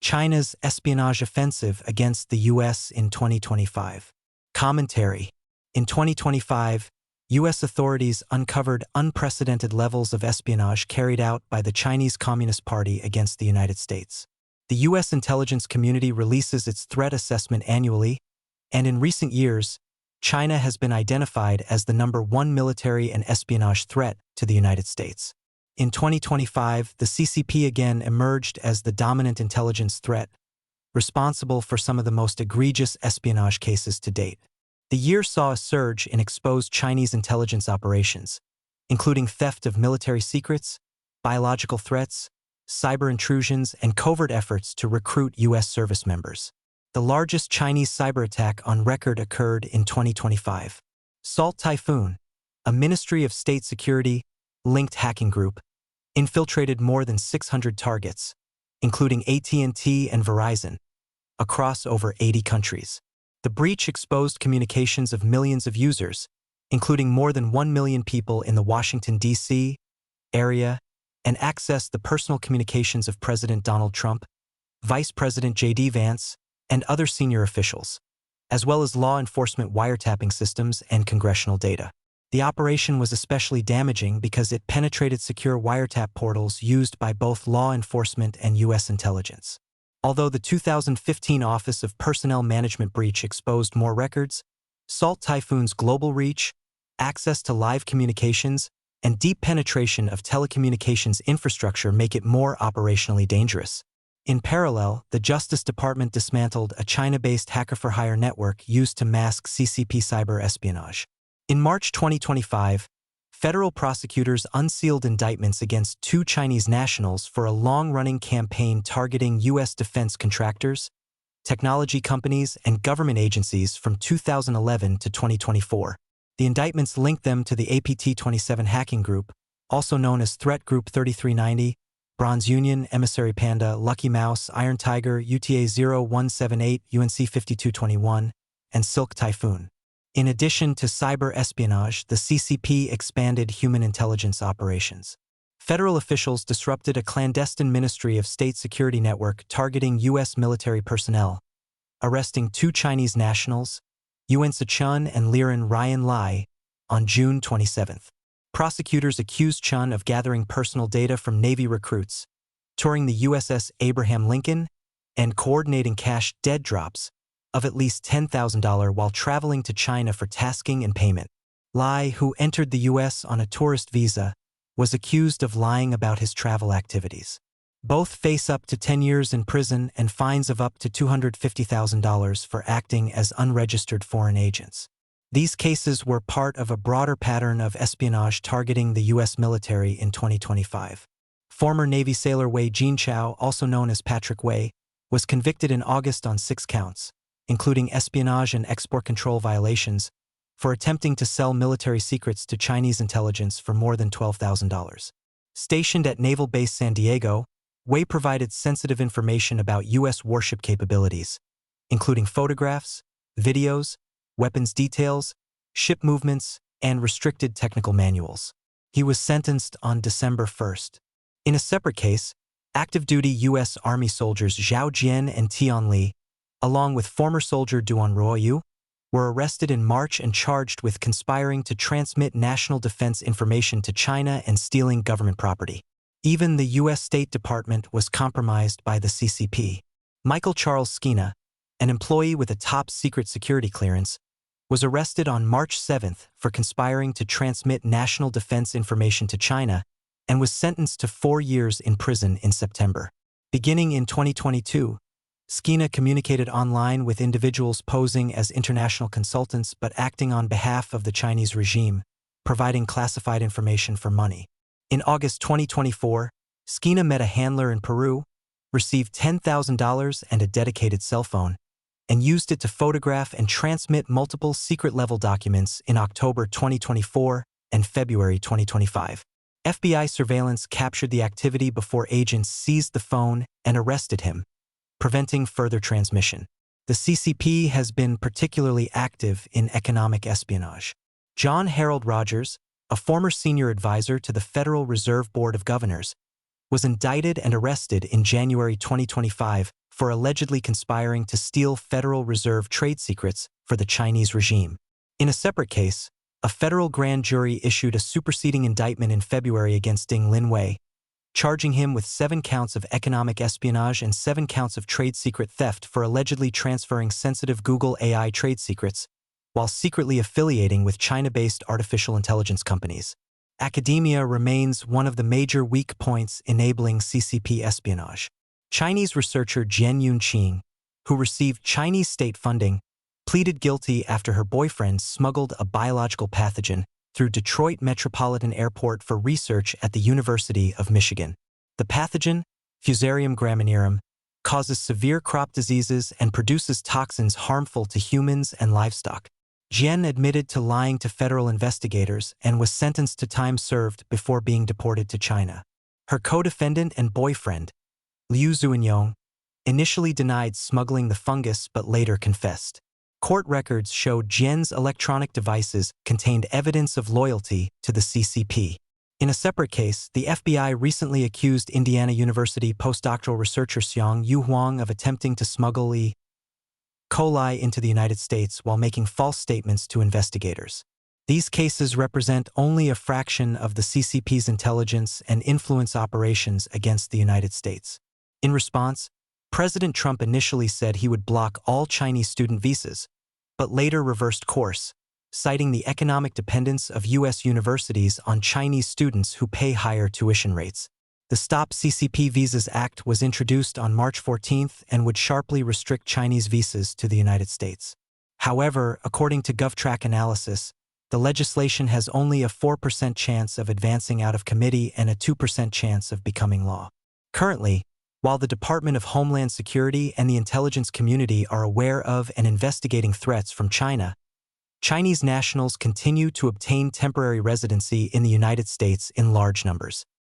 China's espionage offensive against the U.S. in 2025. Commentary. In 2025, U.S. authorities uncovered unprecedented levels of espionage carried out by the Chinese Communist Party against the United States. The U.S. intelligence community releases its threat assessment annually, and in recent years, China has been identified as the #1 military and espionage threat to the United States. In 2025, the CCP again emerged as the dominant intelligence threat, responsible for some of the most egregious espionage cases to date. The year saw a surge in exposed Chinese intelligence operations, including theft of military secrets, biological threats, cyber intrusions, and covert efforts to recruit U.S. service members. The largest Chinese cyber attack on record occurred in 2025. Salt Typhoon, a Ministry of State Security-linked hacking group, infiltrated more than 600 targets, including AT&T and Verizon, across over 80 countries. The breach exposed communications of millions of users, including more than 1 million people in the Washington, D.C. area, and accessed the personal communications of President Donald Trump, Vice President J.D. Vance, and other senior officials, as well as law enforcement wiretapping systems and congressional data. The operation was especially damaging because it penetrated secure wiretap portals used by both law enforcement and U.S. intelligence. Although the 2015 Office of Personnel Management breach exposed more records, Salt Typhoon's global reach, access to live communications, and deep penetration of telecommunications infrastructure make it more operationally dangerous. In parallel, the Justice Department dismantled a China-based hacker-for-hire network used to mask CCP cyber espionage. In March 2025, federal prosecutors unsealed indictments against 2 Chinese nationals for a long-running campaign targeting U.S. defense contractors, technology companies, and government agencies from 2011 to 2024. The indictments linked them to the APT-27 hacking group, also known as Threat Group 3390, Bronze Union, Emissary Panda, Lucky Mouse, Iron Tiger, UTA 0178, UNC 5221, and Silk Typhoon. In addition to cyber espionage, the CCP expanded human intelligence operations. Federal officials disrupted a clandestine Ministry of State Security network targeting U.S. military personnel, arresting 2 Chinese nationals, Yuan Sichun and Liren Ryan Lai, on June 27. Prosecutors accused Chun of gathering personal data from Navy recruits, touring the USS Abraham Lincoln, and coordinating cash dead drops of at least $10,000 while traveling to China for tasking and payment. Lai, who entered the U.S. on a tourist visa, was accused of lying about his travel activities. Both face up to 10 years in prison and fines of up to $250,000 for acting as unregistered foreign agents. These cases were part of a broader pattern of espionage targeting the U.S. military in 2025. Former Navy sailor Wei Jinchao, also known as Patrick Wei, was convicted in August on 6 counts, including espionage and export control violations, for attempting to sell military secrets to Chinese intelligence for more than $12,000. Stationed at Naval Base San Diego, Wei provided sensitive information about U.S. warship capabilities, including photographs, videos, weapons details, ship movements, and restricted technical manuals. He was sentenced on December 1. In a separate case, active-duty U.S. Army soldiers Zhao Jian and Tian Li, along with former soldier Duan Ruoyu, were arrested in March and charged with conspiring to transmit national defense information to China and stealing government property. Even the U.S. State Department was compromised by the CCP. Michael Charles Skeena, an employee with a top-secret security clearance, was arrested on March 7 for conspiring to transmit national defense information to China and was sentenced to 4 years in prison in September. Beginning in 2022, Skeena communicated online with individuals posing as international consultants but acting on behalf of the Chinese regime, providing classified information for money. In August 2024, Skeena met a handler in Peru, received $10,000 and a dedicated cell phone, and used it to photograph and transmit multiple secret-level documents in October 2024 and February 2025. FBI surveillance captured the activity before agents seized the phone and arrested him, preventing further transmission. The CCP has been particularly active in economic espionage. John Harold Rogers, a former senior advisor to the Federal Reserve Board of Governors, was indicted and arrested in January 2025 for allegedly conspiring to steal Federal Reserve trade secrets for the Chinese regime. In a separate case, a federal grand jury issued a superseding indictment in February against Ding Linwei, charging him with 7 counts of economic espionage and 7 counts of trade secret theft for allegedly transferring sensitive Google AI trade secrets, while secretly affiliating with China-based artificial intelligence companies. Academia remains one of the major weak points enabling CCP espionage. Chinese researcher Jian Yunqing, who received Chinese state funding, pleaded guilty after her boyfriend smuggled a biological pathogen through Detroit Metropolitan Airport for research at the University of Michigan. The pathogen, Fusarium graminearum, causes severe crop diseases and produces toxins harmful to humans and livestock. Jian admitted to lying to federal investigators and was sentenced to time served before being deported to China. Her co-defendant and boyfriend, Liu Zuanyong, initially denied smuggling the fungus but later confessed. Court records showed Jian's electronic devices contained evidence of loyalty to the CCP. In a separate case, the FBI recently accused Indiana University postdoctoral researcher Xiang Yu Huang of attempting to smuggle E. coli into the United States while making false statements to investigators. These cases represent only a fraction of the CCP's intelligence and influence operations against the United States. In response, President Trump initially said he would block all Chinese student visas, but later reversed course, citing the economic dependence of U.S. universities on Chinese students who pay higher tuition rates. The Stop CCP Visas Act was introduced on March 14 and would sharply restrict Chinese visas to the United States. However, according to GovTrack analysis, the legislation has only a 4% chance of advancing out of committee and a 2% chance of becoming law. Currently, while the Department of Homeland Security and the intelligence community are aware of and investigating threats from China, Chinese nationals continue to obtain temporary residency in the United States in large numbers.